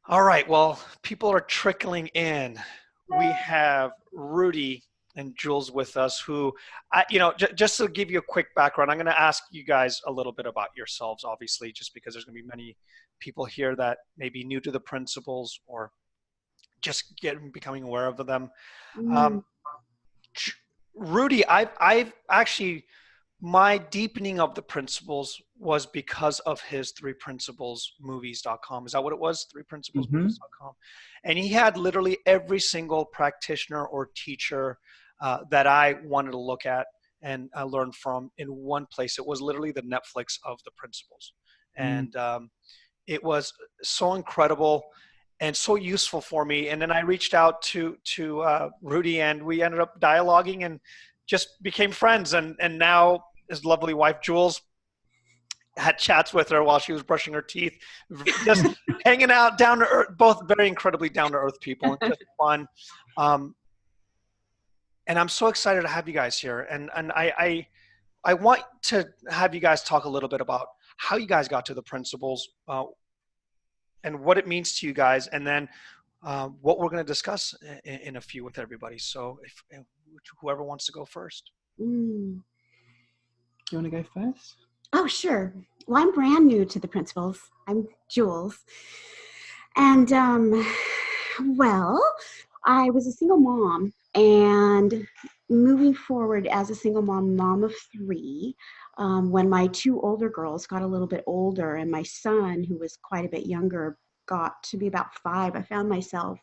All right, well, people are trickling in. We have Rudi and Jules with us, who, just to give you a quick background, I'm going to ask you guys a little bit about yourselves, obviously, just because there's going to be many people here that may be new to the principles or just becoming aware of them. Mm, Um, Rudi, I've actually my deepening of the principles was because of his three principles movies.com. Is that what it was? Three principles hmm movies.com. And he had literally every single practitioner or teacher that I wanted to look at and learn from in one place. It was literally the Netflix of the principles. mm. And it was so incredible and so useful for me. And then I reached out to Rudi, and we ended up dialoguing and just became friends. And now his lovely wife Jules had chats with her while she was brushing her teeth, just hanging out down to earth. Both very incredibly down to earth people, and just fun. Um, and I'm so excited to have you guys here. And I want to have you guys talk a little bit about how you guys got to the principles, and what it means to you guys, and then what we're going to discuss in a few with everybody. So if whoever wants to go first. mm. Do you want to go first? Oh, sure. Well, I'm brand new to the principles. I'm Jules. And, well, I was a single mom, and moving forward as a single mom of three, when my two older girls got a little bit older and my son, who was quite a bit younger, got to be about 5, I found myself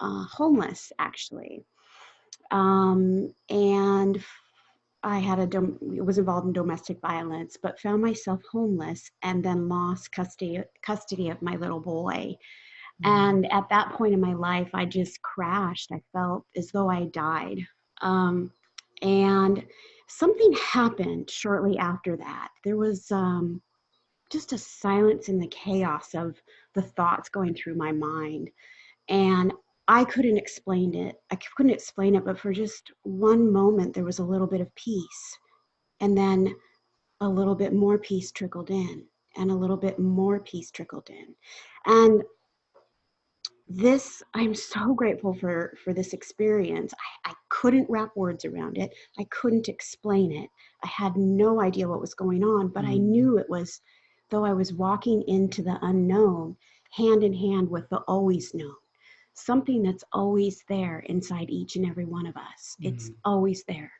homeless, actually. And I had was involved in domestic violence, but found myself homeless and then lost custody of my little boy. And at that point in my life, I just crashed. I felt as though I died. And something happened shortly after that. There was just a silence in the chaos of the thoughts going through my mind. And I couldn't explain it. I couldn't explain it, but for just one moment, there was a little bit of peace. And then a little bit more peace trickled in, and a little bit more peace trickled in. And I'm so grateful for this experience. I couldn't wrap words around it. I couldn't explain it. I had no idea what was going on, but I knew it was, though I was walking into the unknown, hand in hand with the always known, something that's always there inside each and every one of us. It's always there.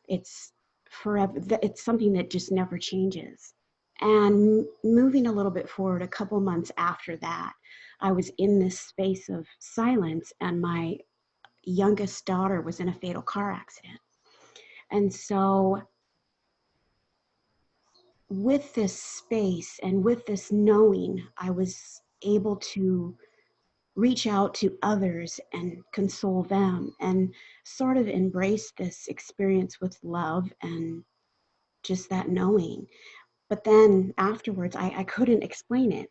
It's forever. It's something that just never changes. And moving a little bit forward, a couple months after that, I was in this space of silence, and my youngest daughter was in a fatal car accident. And so, with this space and with this knowing, I was able to reach out to others and console them and sort of embrace this experience with love and just that knowing. But then afterwards, I couldn't explain it.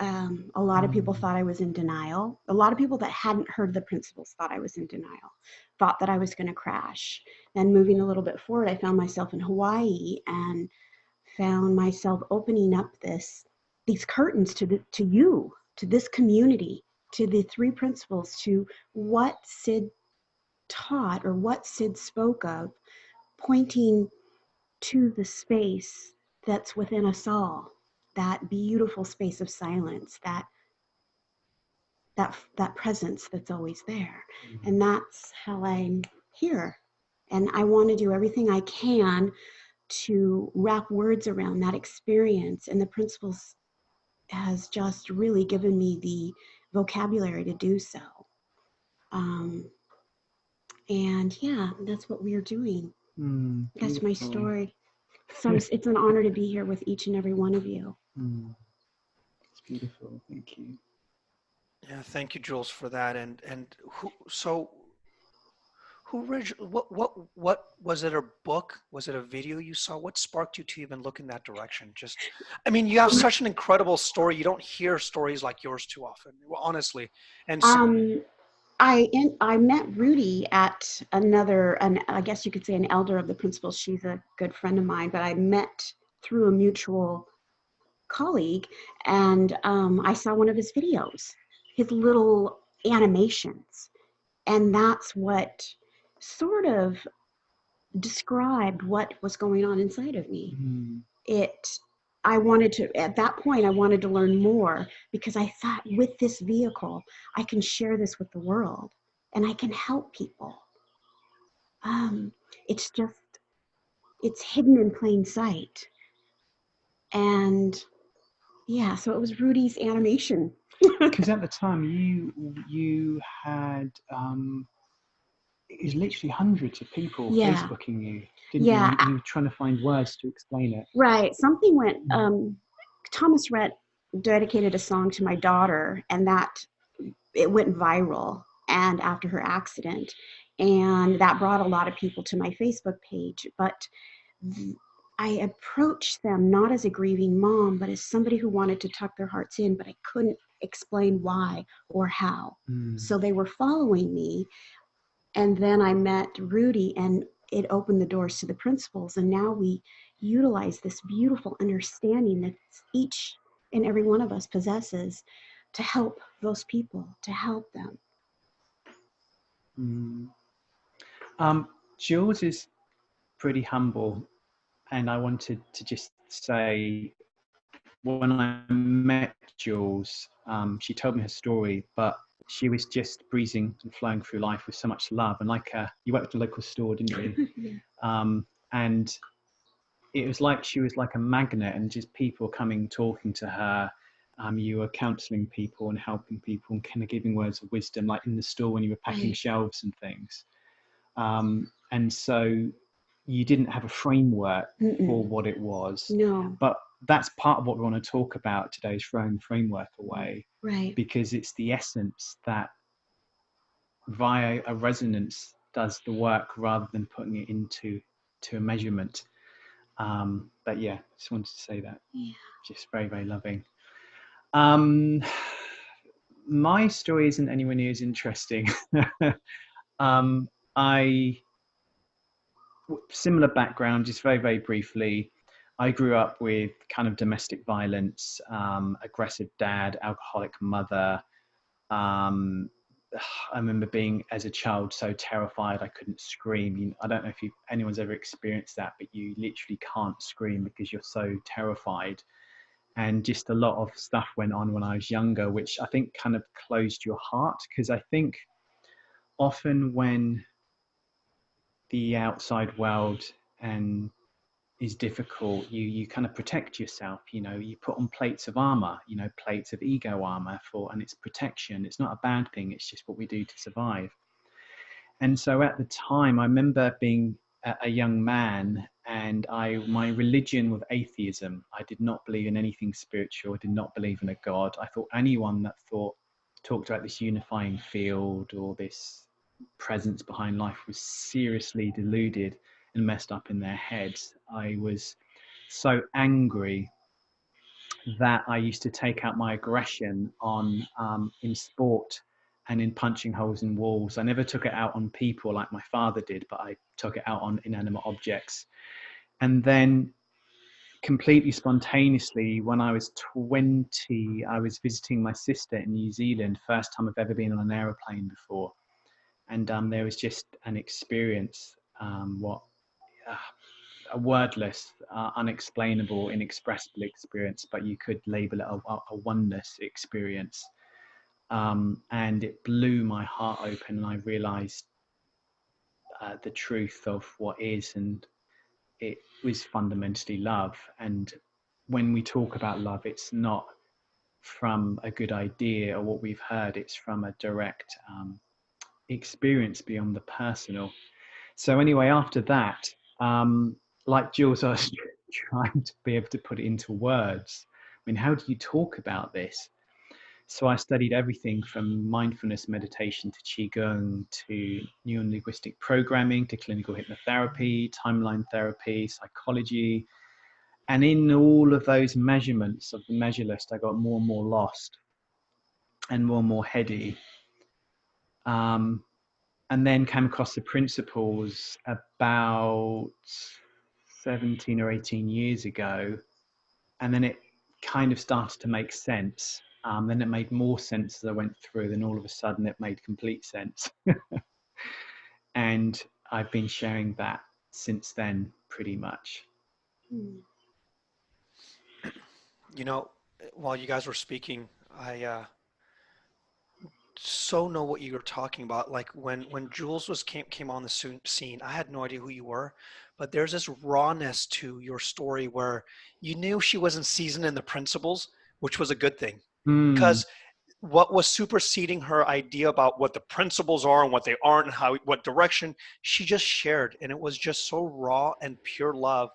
A lot of people thought I was in denial. A lot of people that hadn't heard the principles thought I was in denial, thought that I was going to crash. Then moving a little bit forward, I found myself in Hawaii and found myself opening up these curtains to this community, to the three principles, to what Sid taught or what Sid spoke of, pointing to the space that's within us all, that beautiful space of silence, that presence that's always there. And that's how I'm here. And I want to do everything I can to wrap words around that experience. And the principles has just really given me the vocabulary to do so. Um, and yeah, that's what we're doing. That's my Beautiful. story. So it's an honor to be here with each and every one of you. It's beautiful. Thank you. Yeah, thank you, Jules, for that. And what was it? A book? Was it a video you saw? What sparked you to even look in that direction? Just, I mean, you have such an incredible story. You don't hear stories like yours too often, honestly. And so, Um, I met Rudi at I guess you could say an elder of the principals. She's a good friend of mine, but I met through a mutual colleague, and I saw one of his videos, his little animations, and that's what sort of described what was going on inside of me. I wanted to, at that point, I wanted to learn more, because I thought, with this vehicle, I can share this with the world and I can help people. It's just, it's hidden in plain sight. And yeah, so it was Rudi's animation. Because at the time you had it was literally hundreds of people Facebooking you, didn't you? You were trying to find words to explain it. Right. Something went, Thomas Rhett dedicated a song to my daughter, and that it went viral, and after her accident, and that brought a lot of people to my Facebook page. But I approached them not as a grieving mom, but as somebody who wanted to tuck their hearts in, but I couldn't explain why or how. So they were following me. And then I met Rudi, and it opened the doors to the principles. And now we utilize this beautiful understanding that each and every one of us possesses to help those people, to help them. Jules is pretty humble, and I wanted to just say, when I met Jules, she told me her story, but she was just breezing and flowing through life with so much love. And like you worked at the local store, didn't you? Yeah. And it was like she was like a magnet, and just people coming, talking to her. You were counseling people and helping people and kind of giving words of wisdom, like in the store when you were packing shelves and things. And so you didn't have a framework for what it was. No. But that's part of what we want to talk about today, is throwing the framework away. Right. Because it's the essence that via a resonance does the work, rather than putting it into a measurement. But yeah, just wanted to say that. Yeah. Just very, very loving. My story isn't anywhere near as interesting. Similar background, just very, very briefly. I grew up with kind of domestic violence, aggressive dad, alcoholic mother. I remember being, as a child, so terrified I couldn't scream. I don't know if anyone's ever experienced that, but you literally can't scream because you're so terrified. And just a lot of stuff went on when I was younger, which I think kind of closed your heart, because I think often when the outside world is difficult, you kind of protect yourself. You put on plates of armor, plates of ego armor, and it's protection. It's not a bad thing, it's just what we do to survive. And so at the time, I remember being a young man, and my religion was atheism. I did not believe in anything spiritual. I did not believe in a God. I thought anyone that talked about this unifying field or this presence behind life was seriously deluded and messed up in their heads. I was so angry that I used to take out my aggression on in sport and in punching holes in walls. I never took it out on people like my father did, but I took it out on inanimate objects. And then completely spontaneously, when I was 20, I was visiting my sister in New Zealand, first time I've ever been on an aeroplane before. And there was just an experience, a wordless, unexplainable, inexpressible experience, but you could label it a oneness experience. And it blew my heart open, and I realized the truth of what is, and it was fundamentally love. And when we talk about love, it's not from a good idea or what we've heard, it's from a direct experience beyond the personal. So anyway, after that, like Jules, I was trying to be able to put it into words. I mean, how do you talk about this? So I studied everything from mindfulness meditation to Qigong to neuro-linguistic programming to clinical hypnotherapy, timeline therapy, psychology. And in all of those measurements of the measure list, I got more and more lost and more heady. And then came across the principles about 17 or 18 years ago. And then it kind of started to make sense. Then it made more sense as I went through. Then all of a sudden it made complete sense. And I've been sharing that since then, pretty much. Mm. You know, while you guys were speaking, I so know what you were talking about. Like when Jules came on the scene, I had no idea who you were, but there's this rawness to your story where you knew she wasn't seasoned in the principles, which was a good thing, Mm, because what was superseding her idea about what the principles are and what they aren't and how what direction she just shared, and it was just so raw and pure love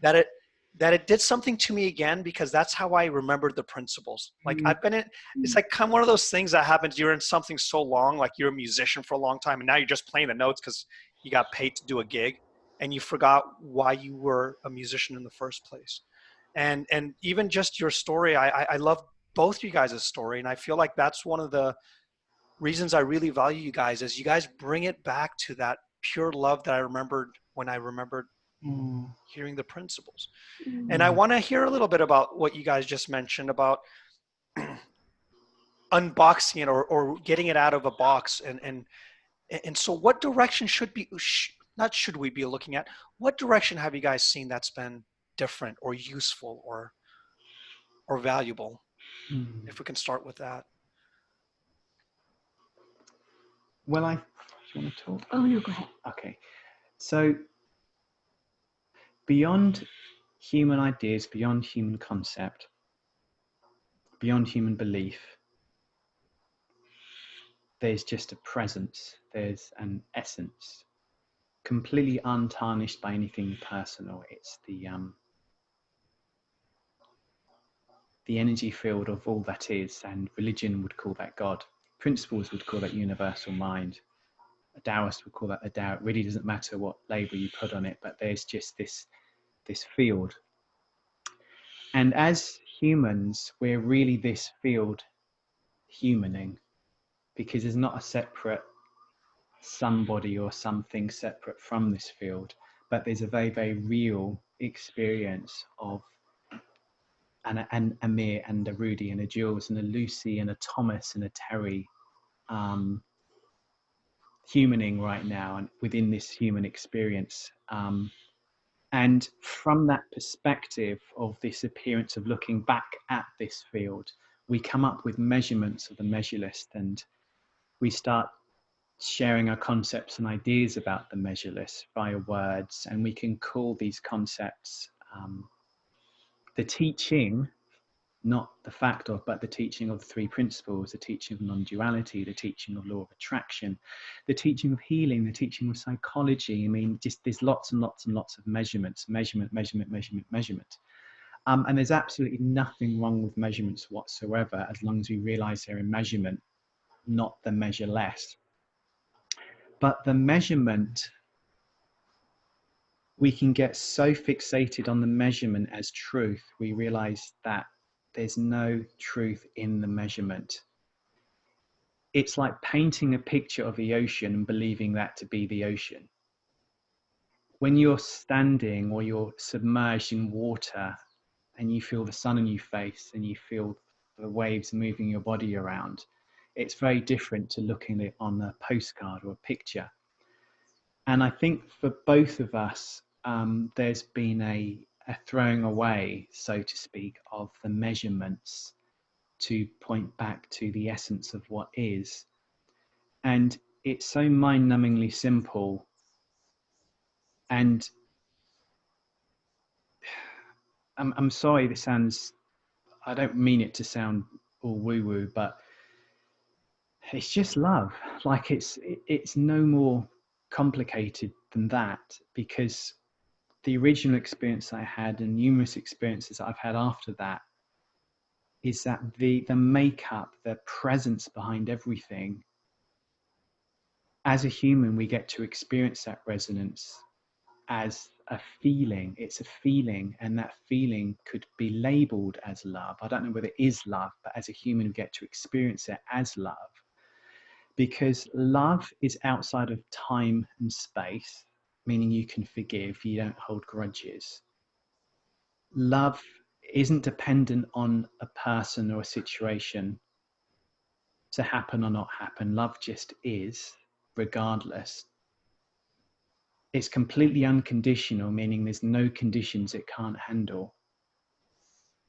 that it did something to me again, because that's how I remembered the principles. Like mm, I've been in, it's like kind of one of those things that happens. You're in something so long, like you're a musician for a long time, and now you're just playing the notes because you got paid to do a gig, and you forgot why you were a musician in the first place. And even just your story, I love both you guys' story, and I feel like that's one of the reasons I really value you guys, is you guys bring it back to that pure love that I remembered when I remembered mm, hearing the principles. And I Mm. mm, want to hear a little bit about what you guys just mentioned about unboxing it, or getting it out of a box. And so what direction not should we be looking at? What direction have you guys seen that's been different or useful or valuable? mm. If we can start with that. Well, do you want to talk? Oh, no, go ahead. Okay. So beyond human ideas, beyond human concept, beyond human belief, there's just a presence, there's an essence, completely untarnished by anything personal. It's the energy field of all that is, and religion would call that God. Principles would call that universal mind. A Taoist would call that the Tao. It really doesn't matter what label you put on it, but there's just this field. And as humans, we're really this field humaning, because there's not a separate somebody or something separate from this field, but there's a very, very real experience of an Amir and a Rudi and a Jules and a Lucy and a Thomas and a Terry humaning right now, and within this human experience. And from that perspective of this appearance of looking back at this field, we come up with measurements of the measureless, and we start sharing our concepts and ideas about the measureless via words, and we can call these concepts the teaching, not the fact of, but the teaching of the three principles, the teaching of non-duality, the teaching of law of attraction, the teaching of healing, the teaching of psychology. I mean, just there's lots and lots and lots of measurement. And there's absolutely nothing wrong with measurements whatsoever, as long as we realize they're a measurement, not the measureless. But the measurement, we can get so fixated on the measurement as truth, we realize that there's no truth in the measurement. It's like painting a picture of the ocean and believing that to be the ocean. When you're standing or you're submerged in water and you feel the sun on your face and you feel the waves moving your body around, it's very different to looking at it on a postcard or a picture. And I think for both of us, there's been a throwing away, so to speak, of the measurements to point back to the essence of what is. And it's so mind-numbingly simple. And I'm sorry, this sounds, I don't mean it to sound all woo-woo, but it's just love. Like it's no more complicated than that, because the original experience I had and numerous experiences I've had after that is that the makeup, the presence behind everything, as a human, we get to experience that resonance as a feeling. It's a feeling, and that feeling could be labeled as love. I don't know whether it is love, but as a human, we get to experience it as love, because love is outside of time and space, meaning you can forgive, you don't hold grudges. Love isn't dependent on a person or a situation to happen or not happen. Love just is, regardless. It's completely unconditional, meaning there's no conditions it can't handle.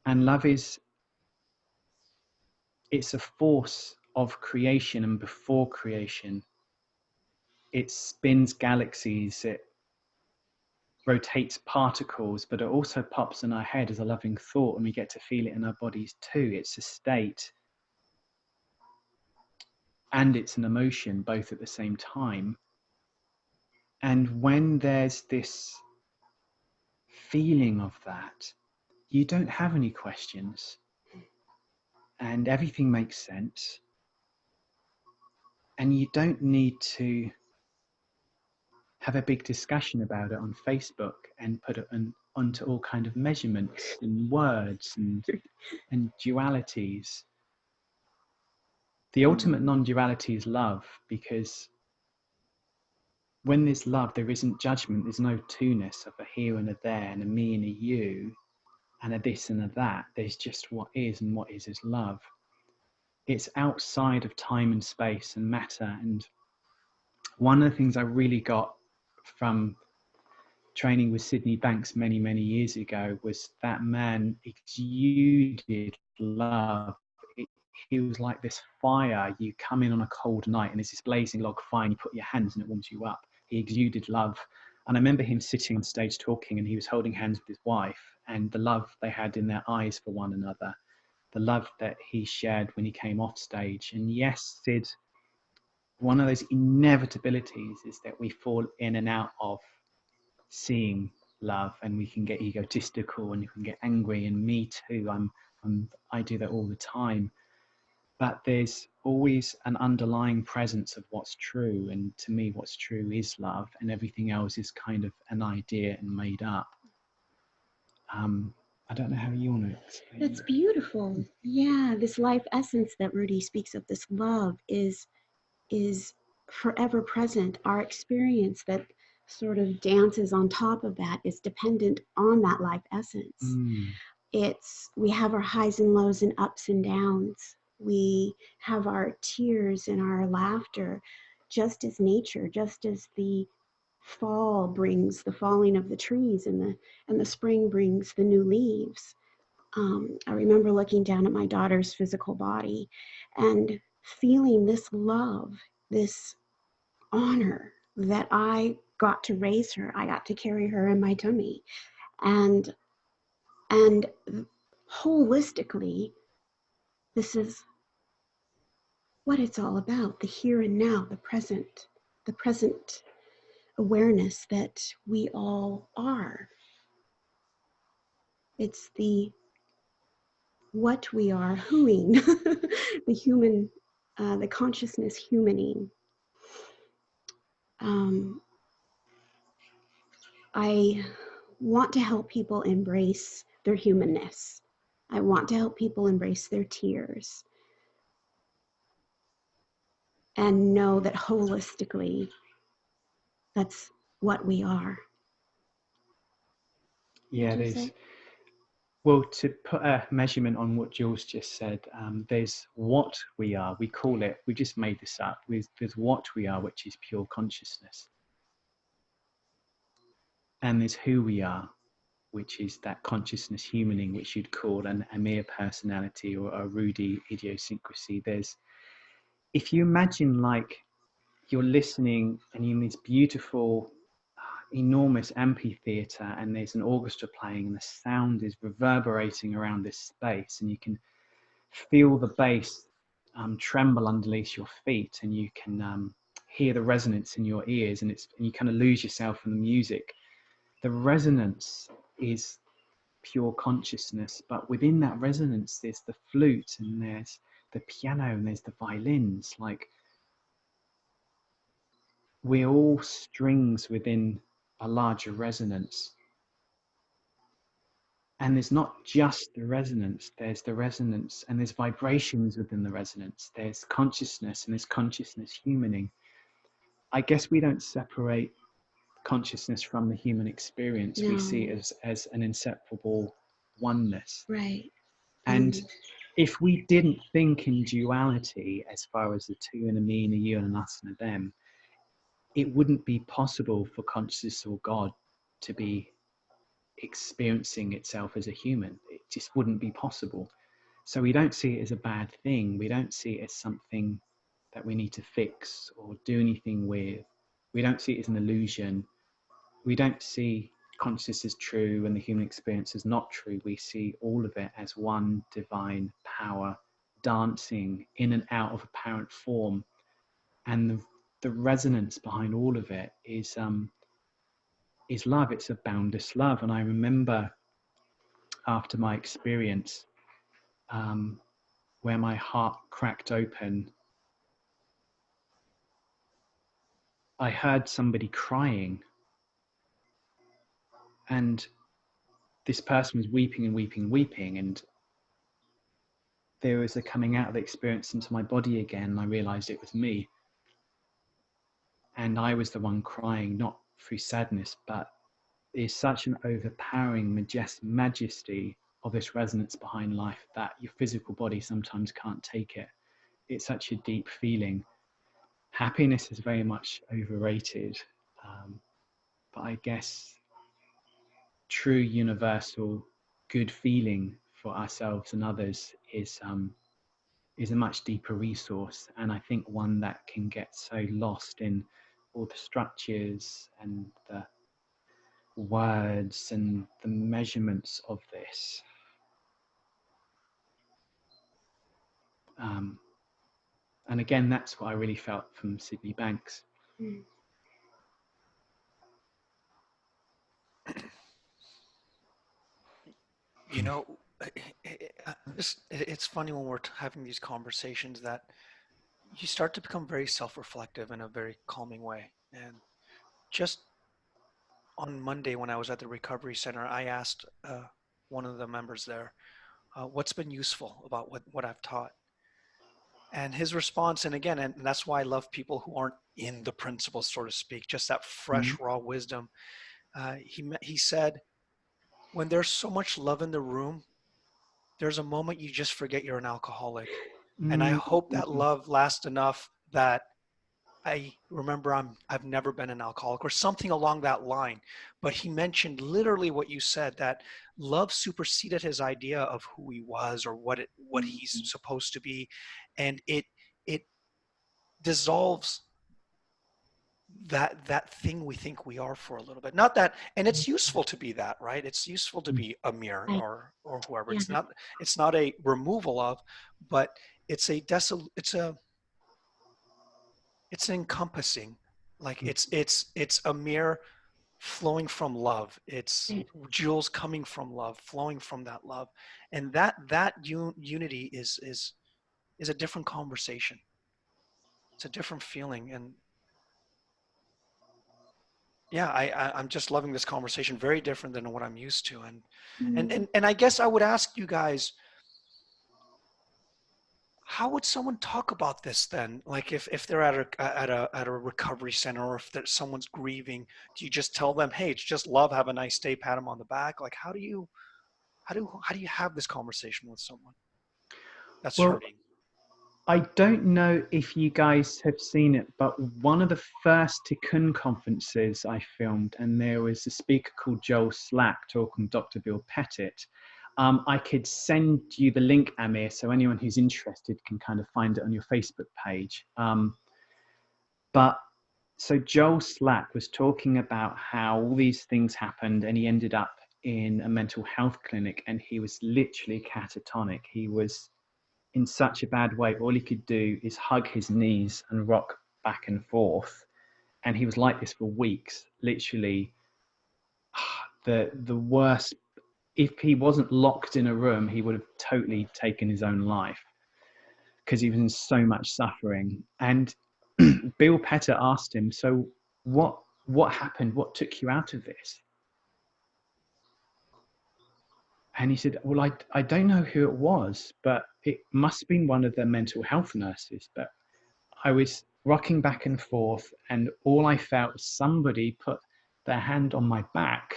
And love is, it's a force of creation, and before creation, it spins galaxies, it rotates particles, but it also pops in our head as a loving thought, and we get to feel it in our bodies too. It's a state and it's an emotion, both at the same time. And when there's this feeling of that, you don't have any questions and everything makes sense. And you don't need to have a big discussion about it on Facebook and put it onto all kind of measurements and words and dualities. The ultimate non-duality is love, because when there's love, there isn't judgment. There's no two-ness of a here and a there and a me and a you and a this and a that. There's just what is, and what is love. It's outside of time and space and matter. And one of the things I really got from training with Sydney Banks many, many years ago was that man exuded love. He was like this fire. You come in on a cold night and there's this blazing log fire and you put your hands and it warms you up. He exuded love. And I remember him sitting on stage talking, and he was holding hands with his wife, and the love they had in their eyes for one another, the love that he shared when he came off stage. And yes, Sid, one of those inevitabilities is that we fall in and out of seeing love, and we can get egotistical and you can get angry, and me too. I do that all the time. But there's always an underlying presence of what's true, and to me what's true is love, and everything else is kind of an idea and made up. I don't know how you want to explain That's that. beautiful. Yeah, this life essence that Rudi speaks of, this love, is forever present. Our experience that sort of dances on top of that is dependent on that life essence. We have our highs and lows and ups and downs. We have our tears and our laughter, just as nature, just as the fall brings the falling of the trees, and the spring brings the new leaves. I remember looking down at my daughter's physical body and feeling this love, this honor that I got to raise her. I got to carry her in my tummy. And holistically, this is what it's all about, the here and now, the present awareness that we all are. It's the what we are, whoing, the human, the consciousness humaning. I want to help people embrace their humanness. I want to help people embrace their tears and know that holistically, that's what we are. Yeah, well, to put a measurement on what Jules just said, there's what we are. We call it, we just made this up. There's what we are, which is pure consciousness. And there's who we are, which is that consciousness humaning, which you'd call an Amir personality or a Rudi idiosyncrasy. If you imagine like you're listening and you're in this beautiful, enormous amphitheater, and there's an orchestra playing and the sound is reverberating around this space, and you can feel the bass tremble underneath your feet, and you can hear the resonance in your ears, and you kind of lose yourself in the music. The resonance is pure consciousness, but within that resonance there's the flute and there's the piano and there's the violins. Like, we're all strings within a larger resonance. And there's not just the resonance, there's the resonance and there's vibrations within the resonance. There's consciousness and there's consciousness humaning. I guess we don't separate consciousness from the human experience. No. We see it as an inseparable oneness. Right. And if we didn't think in duality as far as the two and a me and a you and an us and a them, it wouldn't be possible for consciousness or God to be experiencing itself as a human. It just wouldn't be possible. So we don't see it as a bad thing. We don't see it as something that we need to fix or do anything with. We don't see it as an illusion. We don't see consciousness as true and the human experience as not true. We see all of it as one divine power dancing in and out of apparent form. And the resonance behind all of it is love. It's a boundless love. And I remember after my experience, where my heart cracked open, I heard somebody crying, and this person was weeping and weeping and weeping, and there was a coming out of the experience into my body again, and I realized it was me. And I was the one crying, not through sadness, but there's such an overpowering majesty of this resonance behind life that your physical body sometimes can't take it. It's such a deep feeling. Happiness is very much overrated, but I guess true universal good feeling for ourselves and others is a much deeper resource, and I think one that can get so lost in all the structures and the words and the measurements of this. And again, that's what I really felt from Sydney Banks. You know, it's funny when we're having these conversations that you start to become very self-reflective in a very calming way. And just on Monday, when I was at the recovery center, I asked one of the members there, what's been useful about what I've taught? And his response, and again, and that's why I love people who aren't in the principles, so to speak, just that fresh, raw wisdom. He said, when there's so much love in the room, there's a moment you just forget you're an alcoholic. And I hope that love lasts enough that I remember I've never been an alcoholic or something along that line. But he mentioned literally what you said, that love superseded his idea of who he was or what he's supposed to be, and it dissolves that thing we think we are for a little bit. Not that, and it's useful to be that, right? It's useful to be a mirror or whoever. Yeah. It's not a removal of, but it's an encompassing, like it's a mirror flowing from love. It's jewels coming from love, flowing from that love, and that unity is a different conversation. It's a different feeling, and yeah, I'm just loving this conversation. Very different than what I'm used to, and I guess I would ask you guys, how would someone talk about this then? Like if they're at a recovery center, or if someone's grieving, do you just tell them, hey, it's just love, have a nice day, pat them on the back? Like how do you have this conversation with someone that's hurting? I don't know if you guys have seen it, but one of the first Tikkun conferences I filmed, and there was a speaker called Joel Slack talking to Dr. Bill Pettit. I could send you the link, Amir, so anyone who's interested can kind of find it on your Facebook page. But so Joel Slack was talking about how all these things happened, and he ended up in a mental health clinic, and he was literally catatonic. He was in such a bad way. All he could do is hug his knees and rock back and forth. And he was like this for weeks, literally the worst. If he wasn't locked in a room, he would have totally taken his own life because he was in so much suffering. And Bill Pettit asked him, so what happened? What took you out of this? And he said, well, I don't know who it was, but it must have been one of the mental health nurses. But I was rocking back and forth, and all I felt was somebody put their hand on my back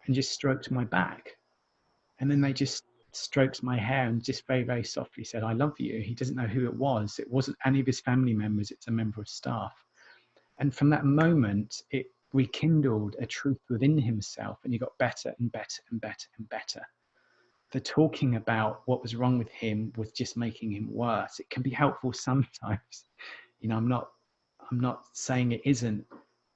and just stroked my back. And then they just stroked my hair and just very, very softly said, I love you. He doesn't know who it was. It wasn't any of his family members. It's a member of staff. And from that moment, it rekindled a truth within himself, and he got better and better and better and better. The talking about what was wrong with him was just making him worse. It can be helpful sometimes. You know, I'm not saying it isn't,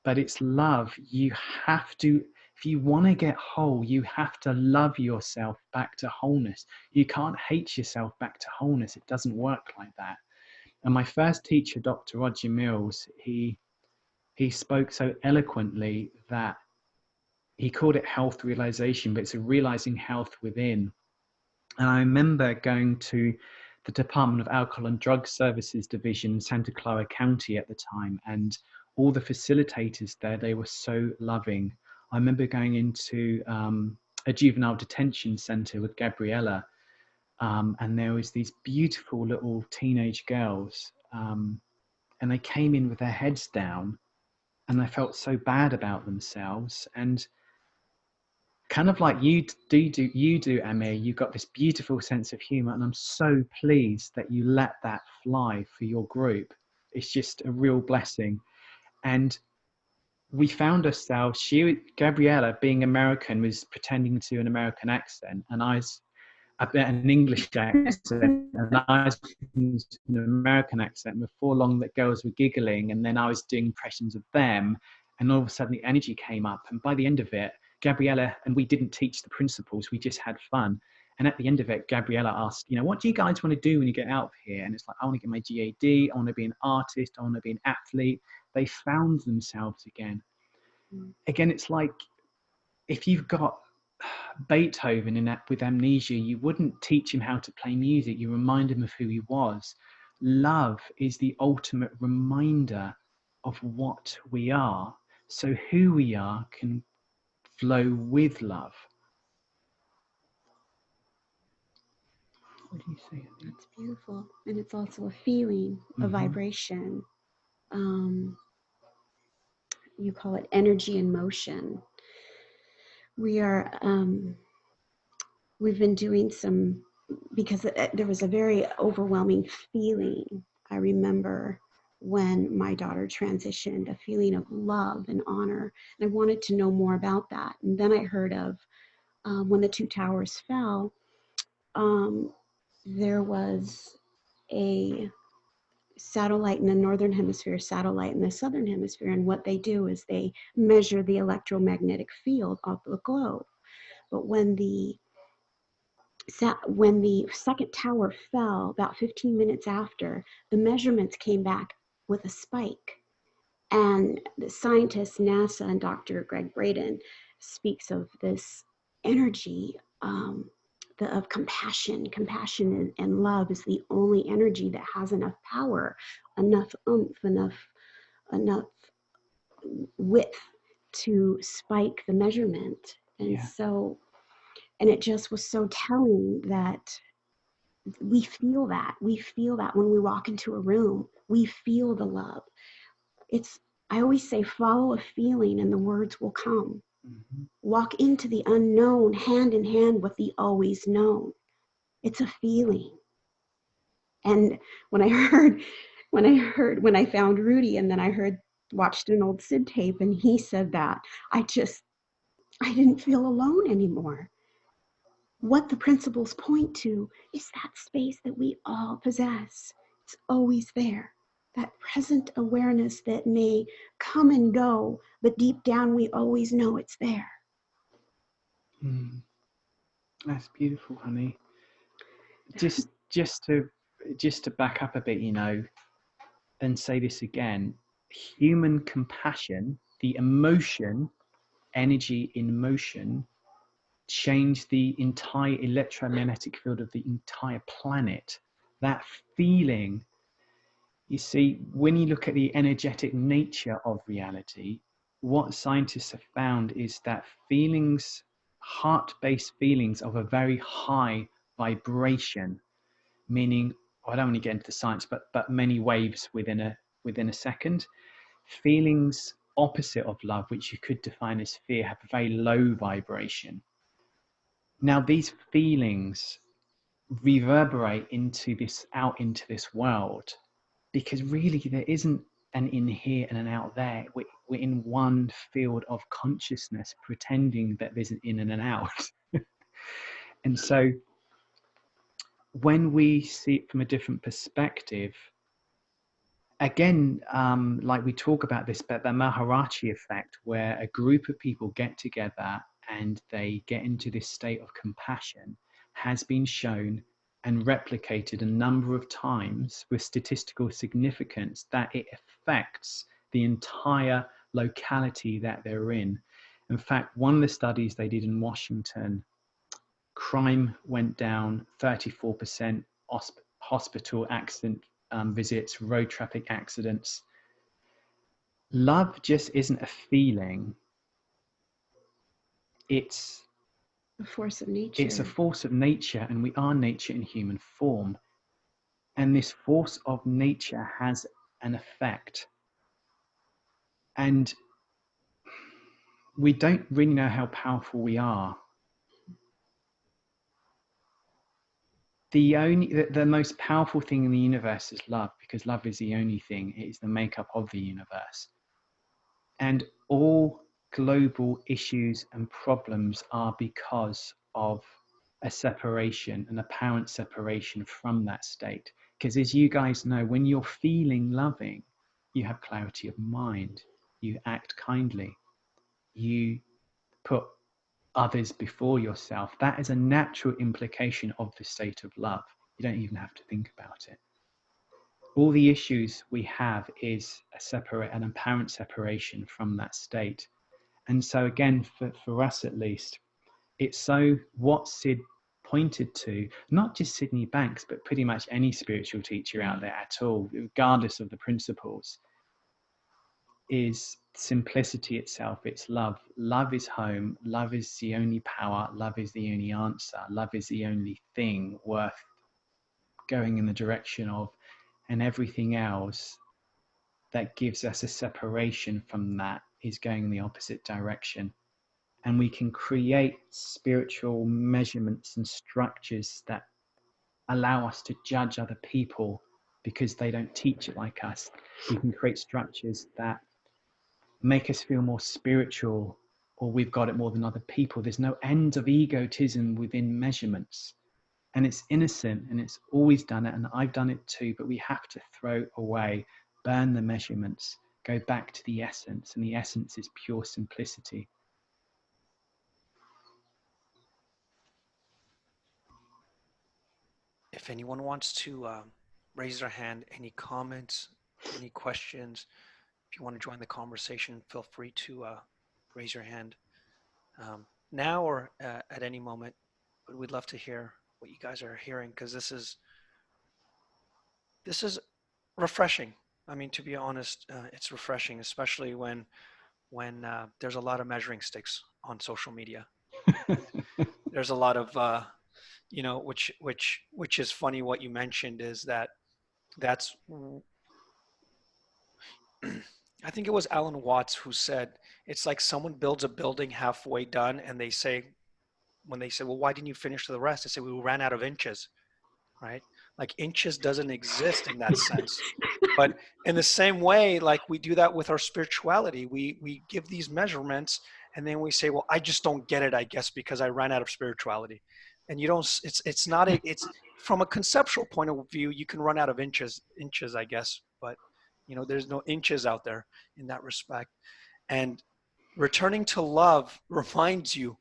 but it's love. You have to, if you want to get whole, you have to love yourself back to wholeness. You can't hate yourself back to wholeness. It doesn't work like that. And my first teacher, Dr. Roger Mills, he spoke so eloquently that he called it health realization, but it's a realizing health within. And I remember going to the Department of Alcohol and Drug Services Division in Santa Clara County at the time, and all the facilitators there, they were so loving. I remember going into a juvenile detention center with Gabriella, and there was these beautiful little teenage girls, and they came in with their heads down, and they felt so bad about themselves. And kind of like you do, Amir, you've got this beautiful sense of humor, and I'm so pleased that you let that fly for your group. It's just a real blessing. And we found ourselves, Gabriella, being American, was pretending to an American accent, and I bet an English accent, and I was speaking an American accent. Before long, the girls were giggling, and then I was doing impressions of them, and all of a sudden the energy came up. And by the end of it, Gabriella and we didn't teach the principles; we just had fun. And at the end of it, Gabriella asked, you know, what do you guys want to do when you get out of here? And it's like, I want to get my GAD, I want to be an artist, I want to be an athlete. They found themselves again. Again, it's like, if you've got Beethoven with amnesia, you wouldn't teach him how to play music, you remind him of who he was. Love is the ultimate reminder of what we are, so who we are can flow with love. What do you say? It's beautiful. And it's also a feeling, a vibration. You call it energy in motion. We've been doing some, because there was a very overwhelming feeling. I remember when my daughter transitioned, a feeling of love and honor. And I wanted to know more about that. And then I heard of when the two towers fell, there was a satellite in the northern hemisphere, satellite in the southern hemisphere, and what they do is they measure the electromagnetic field of the globe. But when the second tower fell, about 15 minutes after, the measurements came back with a spike. And the scientist, NASA, and Dr. Greg Braden speaks of this energy of compassion. Compassion and love is the only energy that has enough power, enough oomph, enough width to spike the measurement. And so, and it just was so telling that we feel that. We feel that when we walk into a room. We feel the love. I always say, follow a feeling and the words will come. Walk into the unknown hand in hand with the always known. It's a feeling. And when I found Rudi, and then watched an old Sid tape, and he said that, I didn't feel alone anymore. What the principles point to is that space that we all possess. It's always there. That present awareness that may come and go, but deep down we always know it's there. That's beautiful, honey. Just to back up a bit, you know, and say this again, human compassion, the emotion, energy in motion, change the entire electromagnetic field of the entire planet. That feeling, you see, when you look at the energetic nature of reality, what scientists have found is that feelings, heart-based feelings of a very high vibration, meaning, I don't want to get into the science, but many waves within a second. Feelings opposite of love, which you could define as fear, have a very low vibration. Now, these feelings reverberate into this, out into this world, because really there isn't an in here and an out there. We're in one field of consciousness, pretending that there's an in and an out. And so when we see it from a different perspective, again, like we talk about this, but the Maharaji effect, where a group of people get together and they get into this state of compassion, has been shown and replicated a number of times with statistical significance that it affects the entire locality that they're in. In fact, one of the studies they did in Washington, crime went down 34%, hospital accident visits, road traffic accidents. Love just isn't a feeling. It's A force of nature. It's a force of nature, and we are nature in human form. And this force of nature has an effect. And we don't really know how powerful we are. The most powerful thing in the universe is love, because love is the only thing. It is the makeup of the universe. And all global issues and problems are because of a separation, an apparent separation from that state. Because as you guys know, when you're feeling loving, you have clarity of mind, you act kindly, you put others before yourself. That is a natural implication of the state of love. You don't even have to think about it. All the issues we have is an apparent separation from that state. And so again, for us at least, it's so what Sid pointed to, not just Sydney Banks, but pretty much any spiritual teacher out there at all, regardless of the principles, is simplicity itself. It's love. Love is home. Love is the only power. Love is the only answer. Love is the only thing worth going in the direction of, and everything else that gives us a separation from that is going in the opposite direction. And we can create spiritual measurements and structures that allow us to judge other people because they don't teach it like us. We can create structures that make us feel more spiritual, or we've got it more than other people. There's no end of egotism within measurements. And it's innocent, and it's always done it, and I've done it too, but we have to throw away, burn the measurements, go back to the essence, and the essence is pure simplicity. If anyone wants to raise their hand, any comments, any questions, if you want to join the conversation, feel free to raise your hand now or at any moment. But we'd love to hear what you guys are hearing, because this is refreshing. I mean, to be honest, it's refreshing, especially when there's a lot of measuring sticks on social media. There's a lot of which is funny. What you mentioned is that's I think it was Alan Watts who said it's like someone builds a building halfway done, and when they say, well, why didn't you finish the rest? They say, we ran out of inches, right? Like inches doesn't exist in that sense. But in the same way, like we do that with our spirituality, we give these measurements, and then we say, well, I just don't get it, I guess, because I ran out of spirituality. And you don't, it's not it's from a conceptual point of view, you can run out of inches, I guess, but there's no inches out there in that respect. And returning to love reminds you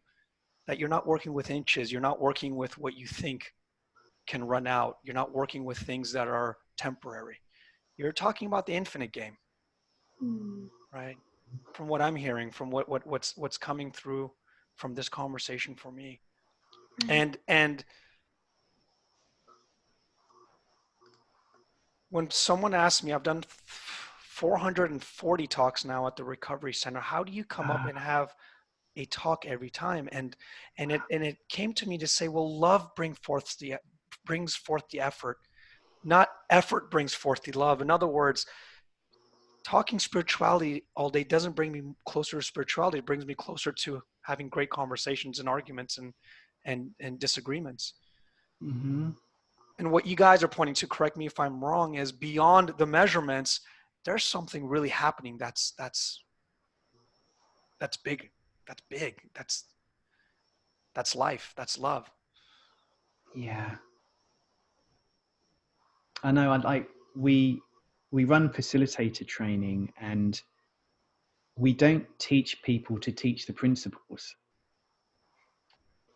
that you're not working with inches. You're not working with what you think can run out. You're not working with things that are temporary. You're talking about the infinite game, right? From what I'm hearing, from what's coming through from this conversation for me. And when someone asks me, I've done 440 talks now at the Recovery Center. How do you come up and have a talk every time? And it came to me to say, well, love brings forth the effort, not effort brings forth the love. In other words, talking spirituality all day doesn't bring me closer to spirituality. It brings me closer to having great conversations and arguments and disagreements. Mm-hmm. And what you guys are pointing to, correct me if I'm wrong, is beyond the measurements, there's something really happening that's big. That's big. That's life. That's love. Yeah. I know. We run facilitator training, and we don't teach people to teach the principles.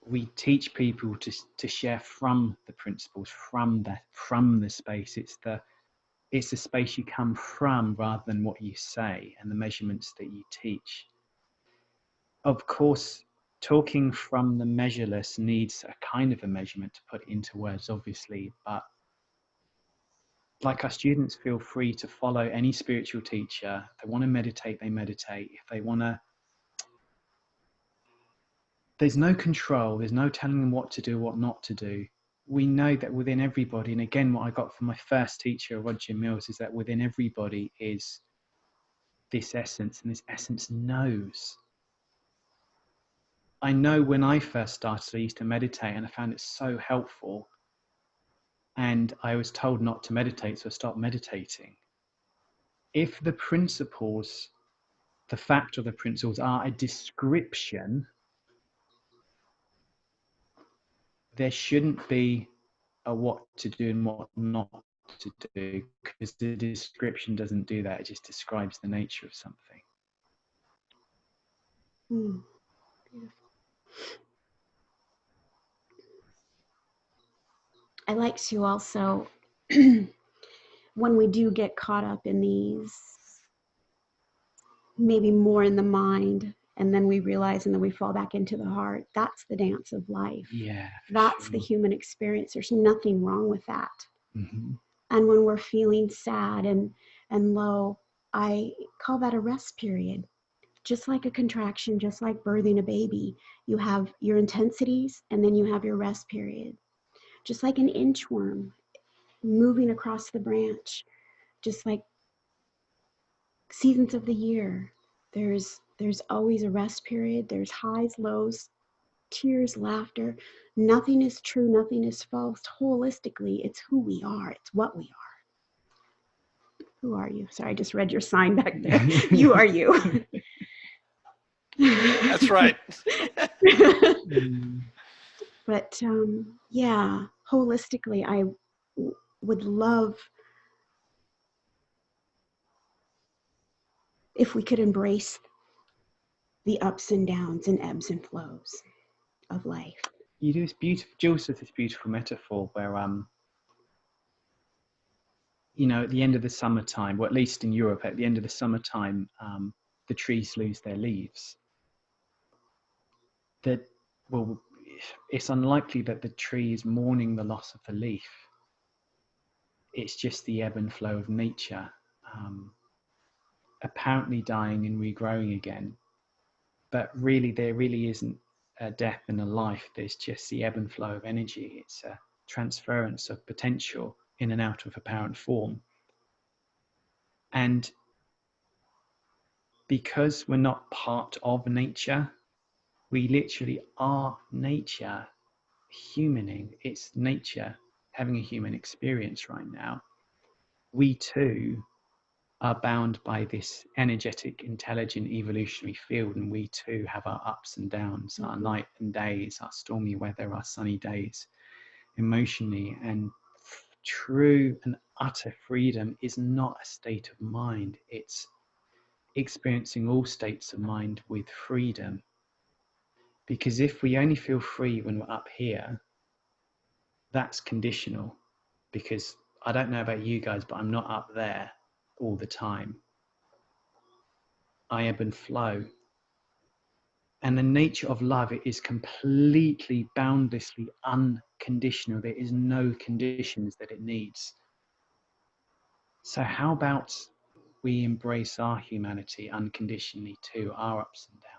We teach people to share from the principles, from the space. It's the space you come from rather than what you say and the measurements that you teach. Of course, talking from the measureless needs a kind of a measurement to put into words, obviously, but like our students feel free to follow any spiritual teacher. If they want to meditate, they meditate. If they want to, there's no control. There's no telling them what to do, what not to do. We know that within everybody, and again, what I got from my first teacher, Roger Mills, is that within everybody is this essence, and this essence knows. I know when I first started, I used to meditate, and I found it so helpful. And I was told not to meditate, so I stopped meditating. If the principles, the fact of the principles are a description, there shouldn't be a what to do and what not to do, because the description doesn't do that. It just describes the nature of something. Beautiful. I like to also, when we do get caught up in these, maybe more in the mind, and then we realize, and then we fall back into the heart, that's the dance of life. Yeah, that's sure. the human experience. There's nothing wrong with that. Mm-hmm. And when we're feeling sad and low, I call that a rest period. Just like a contraction, just like birthing a baby, you have your intensities and then you have your rest period. Just like an inchworm moving across the branch, just like seasons of the year, there's always a rest period. There's highs, lows, tears, laughter. Nothing is true, nothing is false. Holistically, it's who we are, it's what we are. Who are you? Sorry, I just read your sign back there. You are you. That's right. But yeah, holistically, I would love if we could embrace the ups and downs and ebbs and flows of life. You do this beautiful, Jules does this beautiful metaphor where, you know, at the end of the summertime, or at least in Europe, at the end of the summertime, the trees lose their leaves. That, well, it's unlikely that the tree is mourning the loss of the leaf. It's just the ebb and flow of nature, apparently dying and regrowing again. But really, there really isn't a death and a life. There's just the ebb and flow of energy. It's a transference of potential in and out of apparent form. And because we're not part of nature, we literally are nature humaning. It's nature having a human experience right now. We too are bound by this energetic, intelligent, evolutionary field, and we too have our ups and downs, our night and days, our stormy weather, our sunny days, emotionally. And true and utter freedom is not a state of mind. It's experiencing all states of mind with freedom. Because if we only feel free when we're up here, that's conditional. Because I don't know about you guys, but I'm not up there all the time. I ebb and flow. And the nature of love, it is completely, boundlessly unconditional. There is no conditions that it needs. So how about we embrace our humanity unconditionally too, our ups and downs?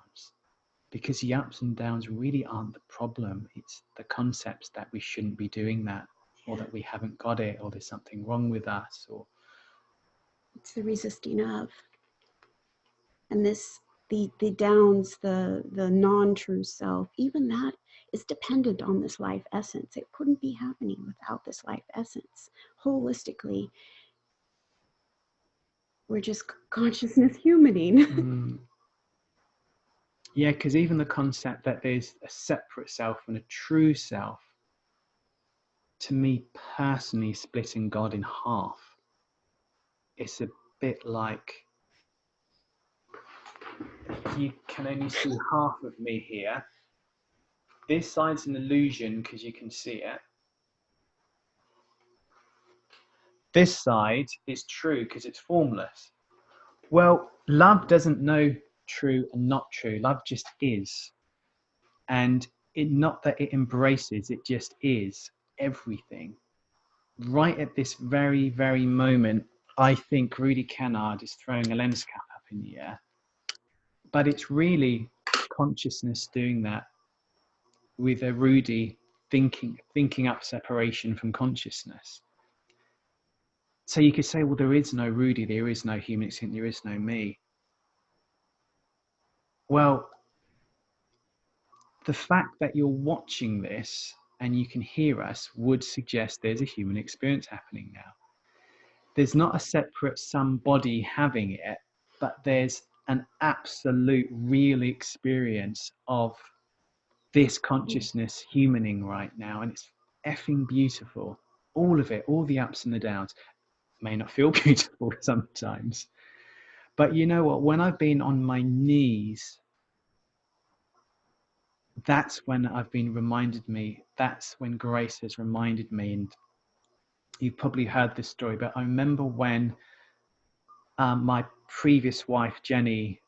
Because the ups and downs really aren't the problem. It's the concepts that we shouldn't be doing that, or that we haven't got it, or there's something wrong with us, or It's the resisting of. And this, the downs, the non-true self, even that is dependent on this life essence. It couldn't be happening without this life essence. Holistically, we're just consciousness humaning. Yeah, because even the concept that there's a separate self and a true self, to me personally, splitting God in half, it's a bit like you can only see half of me here. This side's an illusion because you can see it. This side is true because it's formless. Well, love doesn't know true and not true. Love just is. And it not that it embraces, it just is everything. Right at this very, very moment, I think Rudi Kennard is throwing a lens cap up in the air. But it's really consciousness doing that with a Rudi thinking up separation from consciousness. So you could say, well, there is no Rudi, there is no human extinct, there is no me. Well, the fact that you're watching this and you can hear us would suggest there's a human experience happening now. There's not a separate somebody having it, but there's an absolute real experience of this consciousness humaning right now. And it's effing beautiful. All of it, all the ups and the downs. May not feel beautiful sometimes. But you know what? When I've been on my knees, that's when I've been reminded me, that's when grace has reminded me. And you've probably heard this story, but I remember when my previous wife, Jenny,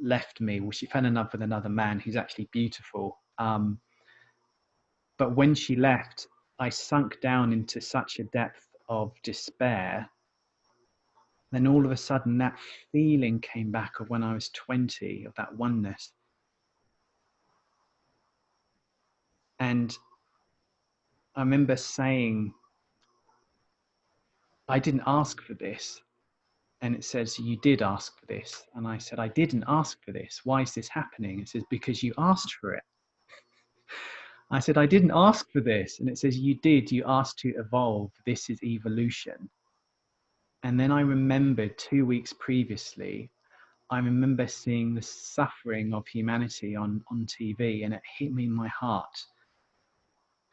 left me. Well, she fell in love with another man who's actually beautiful. But when she left, I sunk down into such a depth of despair. Then all of a sudden, that feeling came back of when I was 20, of that oneness. And I remember saying, I didn't ask for this. And it says, you did ask for this. And I said, I didn't ask for this. Why is this happening? It says, because you asked for it. I said, I didn't ask for this. And it says, you did. You asked to evolve. This is evolution. And then I remembered 2 weeks previously, I remember seeing the suffering of humanity on TV, and it hit me in my heart.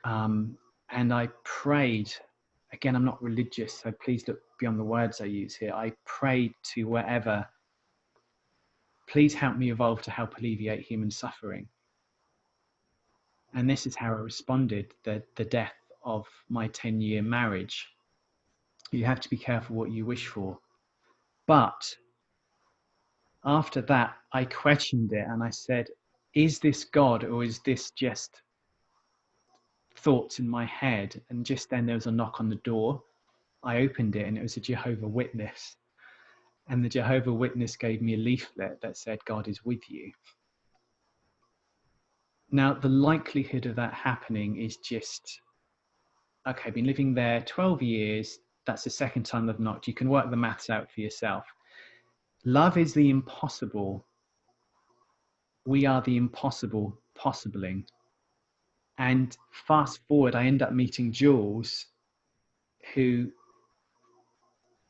And I prayed, again, I'm not religious, so please look beyond the words I use here. I prayed to wherever, please help me evolve to help alleviate human suffering. And this is how I responded, the death of my 10-year marriage. You have to be careful what you wish for. But after that, I questioned it and I said, is this God or is this just thoughts in my head? And just then there was a knock on the door. I opened it and it was a Jehovah Witness. And the Jehovah Witness gave me a leaflet that said, God is with you. Now, the likelihood of that happening is just, okay, I've been living there 12 years. That's the second time they've knocked. You can work the maths out for yourself. Love is the impossible. We are the impossible possibling. And fast forward, I end up meeting Jules, who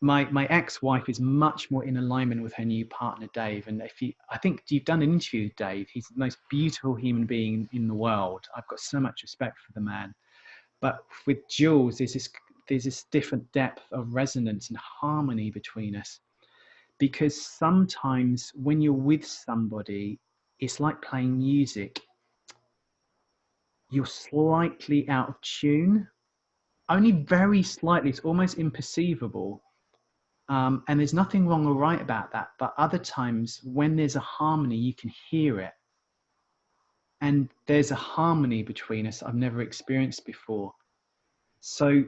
my ex-wife is much more in alignment with her new partner, Dave. And I think you've done an interview with Dave. He's the most beautiful human being in the world. I've got so much respect for the man. But with Jules, there's this different depth of resonance and harmony between us. Because sometimes when you're with somebody, it's like playing music. You're slightly out of tune, only very slightly. It's almost imperceivable. And there's nothing wrong or right about that. But other times when there's a harmony, you can hear it. And there's a harmony between us I've never experienced before. So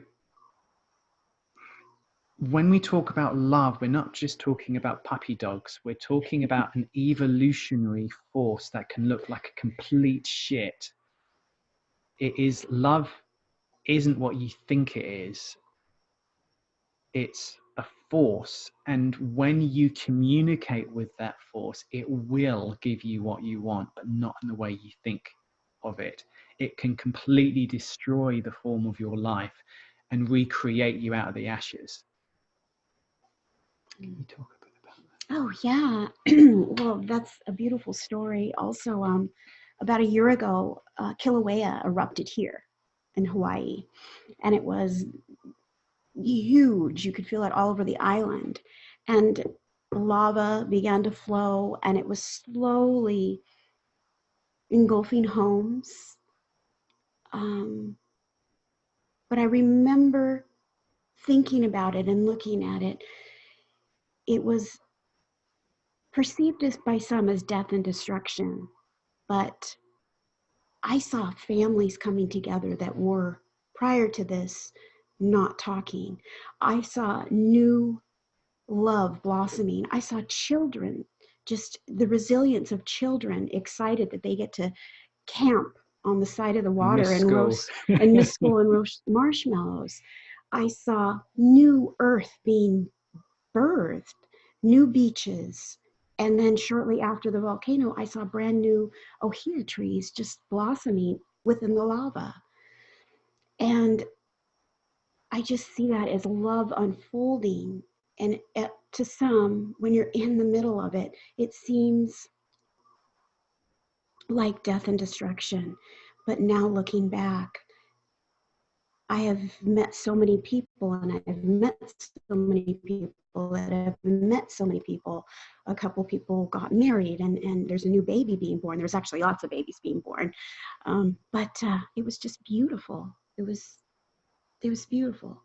when we talk about love, we're not just talking about puppy dogs. We're talking about an evolutionary force that can look like a complete shit. It is, love isn't what you think it is. It's a force. And when you communicate with that force, it will give you what you want, but not in the way you think of it, it can completely destroy the form of your life and recreate you out of the ashes. Can you talk a bit about that? Oh, yeah. Well, that's a beautiful story. Also, about a year ago, Kilauea erupted here in Hawaii, and it was huge. You could feel it all over the island. And lava began to flow, and it was slowly engulfing homes. Um, but I remember thinking about it and looking at it. It was perceived as by some as death and destruction, but I saw families coming together that were, prior to this, not talking. I saw new love blossoming. I saw children, just the resilience of children excited that they get to camp on the side of the water Miss and school. miss school and roast marshmallows. I saw new earth being birthed, new beaches. And then shortly after the volcano, I saw brand new ohia trees just blossoming within the lava. And I just see that as love unfolding. And to some, when you're in the middle of it, it seems like death and destruction. But now looking back, I have met so many people, and I've met so many people that have met so many people. A couple people got married, and there's a new baby being born. There's actually lots of babies being born. But it was just beautiful. It was beautiful.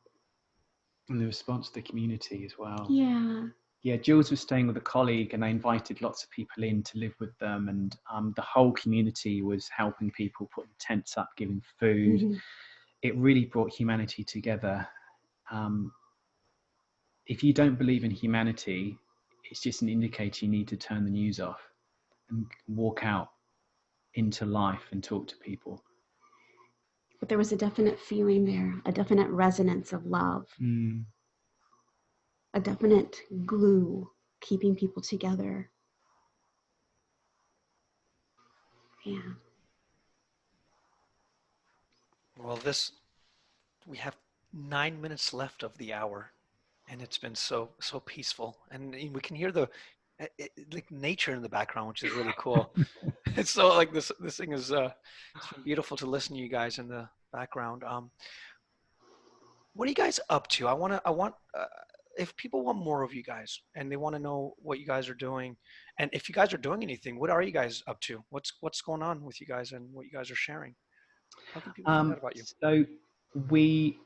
And the response to the community as well. Yeah. Yeah, Jules was staying with a colleague and they invited lots of people in to live with them. And the whole community was helping people, putting tents up, giving food. Mm-hmm. It really brought humanity together. If you don't believe in humanity, it's just an indicator you need to turn the news off and walk out into life and talk to people. But there was a definite feeling there, a definite resonance of love, a definite glue keeping people together. Yeah. Well, we have 9 minutes left of the hour, and it's been so peaceful, and we can hear the like nature in the background, which is really cool. It's so like this thing is it's been beautiful to listen to you guys in the background. What are you guys up to? I want if people want more of you guys and they want to know what you guys are doing, and if you guys are doing anything, what are you guys up to? What's going on with you guys and what you guys are sharing? How can people find out about you? So we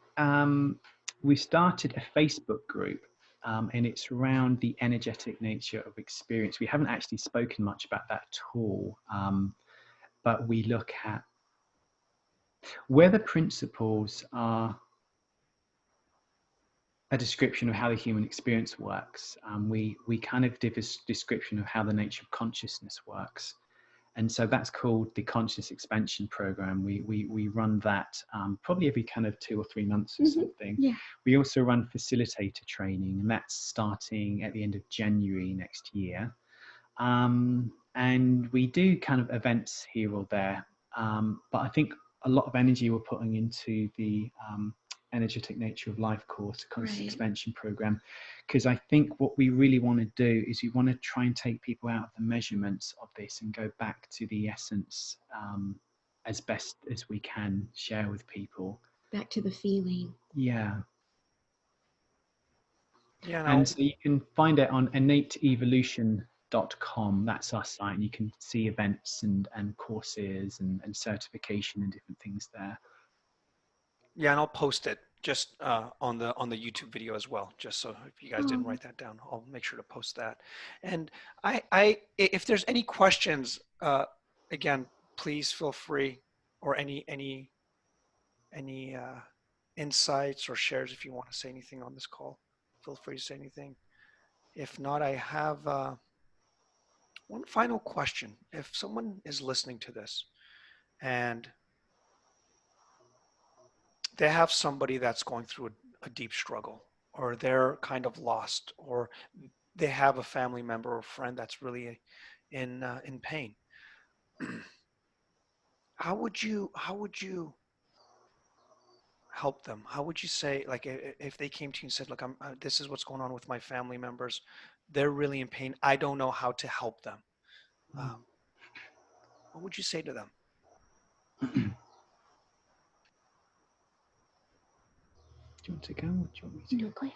started a Facebook group, and it's around the energetic nature of experience. We haven't actually spoken much about that at all, but we look at where the principles are a description of how the human experience works. We kind of give a description of how the nature of consciousness works. And so that's called the Conscious Expansion Program. We run that probably every kind of 2 or 3 months or something. Yeah. We also run facilitator training, and that's starting at the end of January next year. And we do kind of events here or there. But I think a lot of energy we're putting into the energetic nature of life course, Conscious Expansion Program, because I think what we really want to do is we want to try and take people out of the measurements of this and go back to the essence as best as we can share with people. Back to the feeling. Yeah. Yeah. No. And so you can find it on innateevolution.com. That's our site, and you can see events and courses and certification and different things there. Yeah, and I'll post it just on the YouTube video as well, just so if you guys didn't write that down, I'll make sure to post that. And if there's any questions, again, please feel free, or any insights or shares if you want to say anything on this call, feel free to say anything. If not, I have one final question. If someone is listening to this and they have somebody that's going through a deep struggle, or they're kind of lost, or they have a family member or friend that's really in pain. how would you help them? How would you say, like, if they came to you and said, look, this is what's going on with my family members, they're really in pain, I don't know how to help them. Um, what would you say to them? Do you want to go? Or do you want me to No, go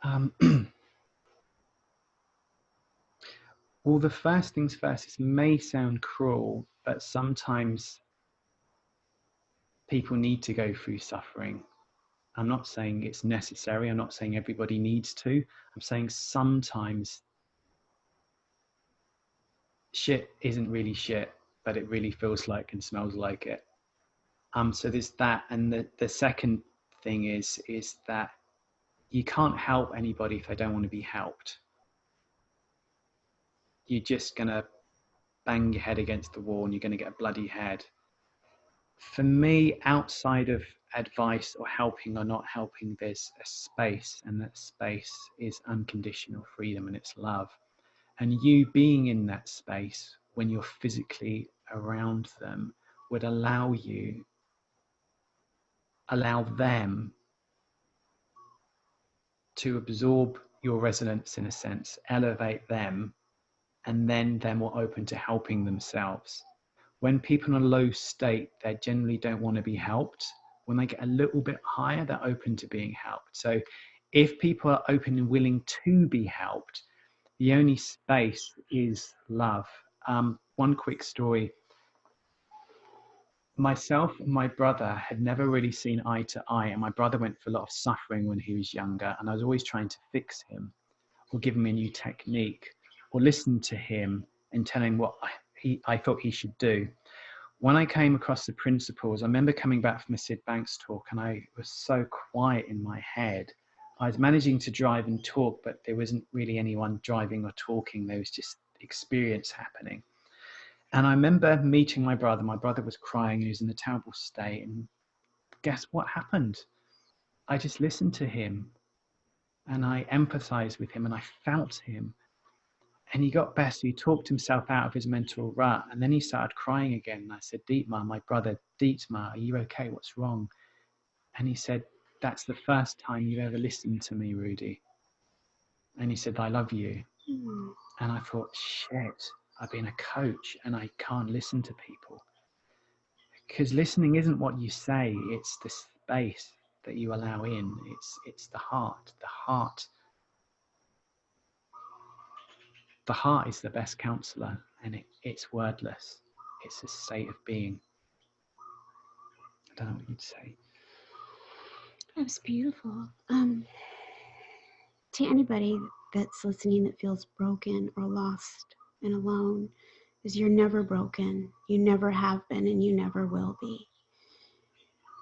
ahead. Well, the first things first, it may sound cruel, but sometimes people need to go through suffering. I'm not saying it's necessary. I'm not saying everybody needs to. I'm saying sometimes shit isn't really shit, but it really feels like and smells like it. So there's that. And the second thing is that you can't help anybody if they don't want to be helped. You're just going to bang your head against the wall and you're going to get a bloody head. For me, outside of advice or helping or not helping, there's a space, and that space is unconditional freedom and it's love. And you being in that space when you're physically around them would allow them to absorb your resonance in a sense, elevate them, and then they're more open to helping themselves. When people in a low state, they generally don't want to be helped. When they get a little bit higher, they're open to being helped. So if people are open and willing to be helped, the only space is love. One quick story. Myself and my brother had never really seen eye to eye, and my brother went through a lot of suffering when he was younger, and I was always trying to fix him or give him a new technique or listen to him and tell him what I thought he should do. When I came across the principles, I remember coming back from a Sid Banks talk and I was so quiet in my head. I was managing to drive and talk, but there wasn't really anyone driving or talking. There was just experience happening. And I remember meeting my brother. My brother was crying. He was in a terrible state. And guess what happened? I just listened to him and I empathized with him and I felt him. And he got better. He talked himself out of his mental rut. And then he started crying again. And I said, Dietmar, my brother, Dietmar, are you okay? What's wrong? And he said, that's the first time you've ever listened to me, Rudi. And he said, I love you. Mm. And I thought, shit, I've been a coach and I can't listen to people. Because listening isn't what you say, it's the space that you allow in. It's the heart. The heart is the best counselor, and it's wordless. It's a state of being. I don't know what you'd say. That's beautiful. To anybody that's listening that feels broken or lost and alone, is you're never broken, you never have been, and you never will be.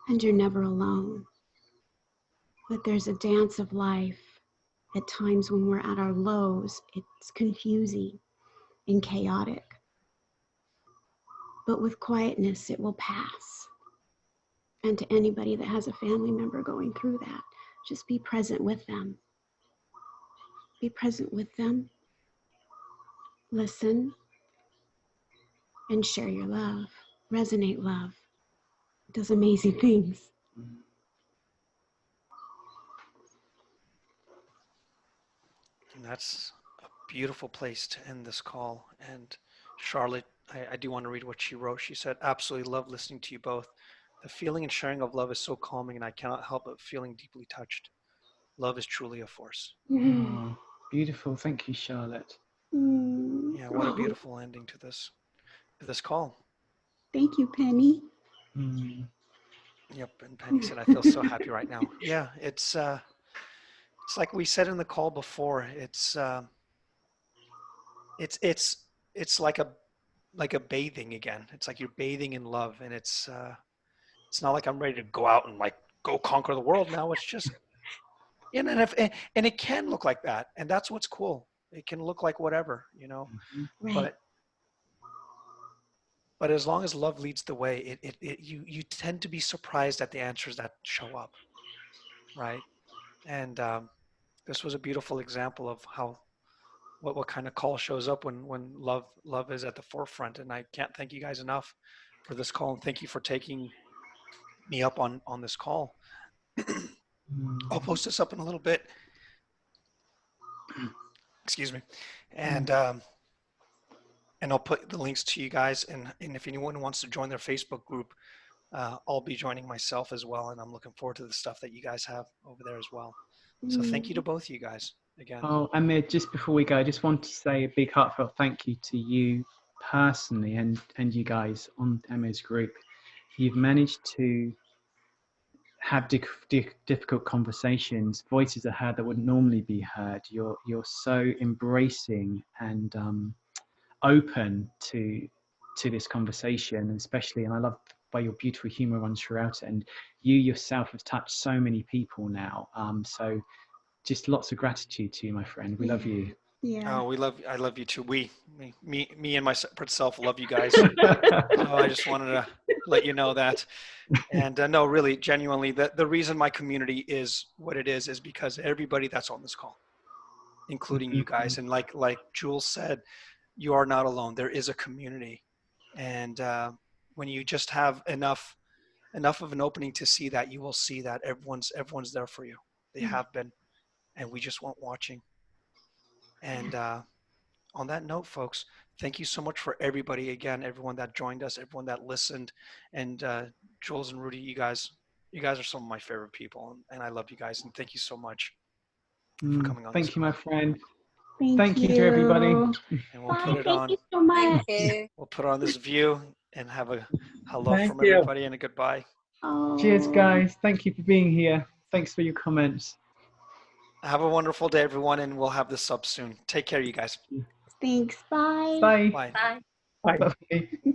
And you're never alone. But there's a dance of life. At times when we're at our lows, it's confusing and chaotic. But with quietness, it will pass. And to anybody that has a family member going through that, just be present with them. Be present with them. Listen and share your love. Resonate love. It does amazing things. And that's a beautiful place to end this call. And Charlotte, I do want to read what she wrote. She said, absolutely love listening to you both. The feeling and sharing of love is so calming, and I cannot help but feeling deeply touched. Love is truly a force. Oh, beautiful. Thank you, Charlotte. Yeah, what a beautiful ending to this call. Thank you, Penny. Yep, and Penny said, I feel so happy right now. Yeah, it's like we said in the call before. It's like a bathing again. It's like you're bathing in love, and it's not like I'm ready to go out and like go conquer the world now. It's just and it can look like that, and that's what's cool. It can look like whatever, Right. but as long as love leads the way, you tend to be surprised at the answers that show up, right? And this was a beautiful example of how what kind of call shows up when love is at the forefront. And I can't thank you guys enough this call, and thank you for taking me up on this call. I'll post this up in a little bit. Excuse me, and I'll put the links to you guys. And if anyone wants to join their Facebook group, I'll be joining myself as well, and I'm looking forward to the stuff that you guys have over there as well. So thank you to both of you guys again. Oh, Amir, just before we go, I just want to say a big heartfelt thank you to you personally and you guys on Amir's group. You've managed to have difficult conversations. Voices are heard that wouldn't normally be heard. You're so embracing and open to this conversation, and especially, and I love by your beautiful humor runs throughout it, and you yourself have touched so many people now. So just lots of gratitude to you, my friend. We love you. Yeah. Oh, I love you too. Me and my separate self love you guys. So I just wanted to let you know that. And no, really, genuinely, the reason my community is what it is because everybody that's on this call, including you guys, and like Jules said, you are not alone. There is a community, and when you just have enough of an opening to see that, you will see that everyone's there for you. They have been, and we just weren't watching. And on that note, folks, thank you so much for everybody again, everyone that joined us, everyone that listened, and Jules and Rudi, you guys are some of my favorite people, and I love you guys, and thank you so much for coming on. Thank you, my friend. Thank you to everybody. And we'll put it on. Thank you so much. We'll put on this view and have a hello Thank from you. everybody and a goodbye. Oh. Cheers, guys. Thank you for being here. Thanks for your comments. Have a wonderful day, everyone, and we'll have this up soon. Take care, you guys. Thanks. Bye. Bye. Bye. Bye. Bye. Bye.